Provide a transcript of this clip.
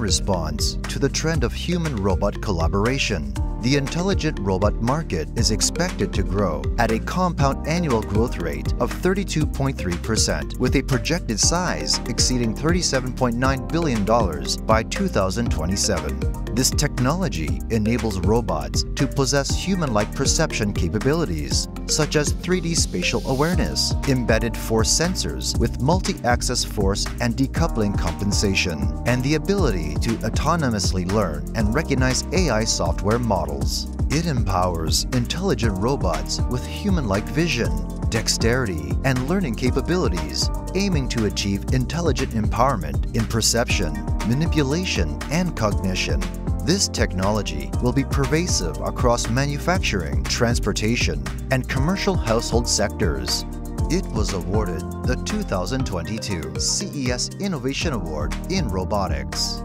response to the trend of human-robot collaboration. The intelligent robot market is expected to grow at a compound annual growth rate of 32.3%, with a projected size exceeding $37.9 billion by 2027. This technology enables robots to possess human-like perception capabilities, such as 3D spatial awareness, embedded force sensors with multi-axis force and decoupling compensation, and the ability to autonomously learn and recognize AI software models. It empowers intelligent robots with human-like vision, dexterity, and learning capabilities, aiming to achieve intelligent empowerment in perception, manipulation, and cognition. This technology will be pervasive across manufacturing, transportation, and commercial household sectors. It was awarded the 2022 CES Innovation Award in Robotics.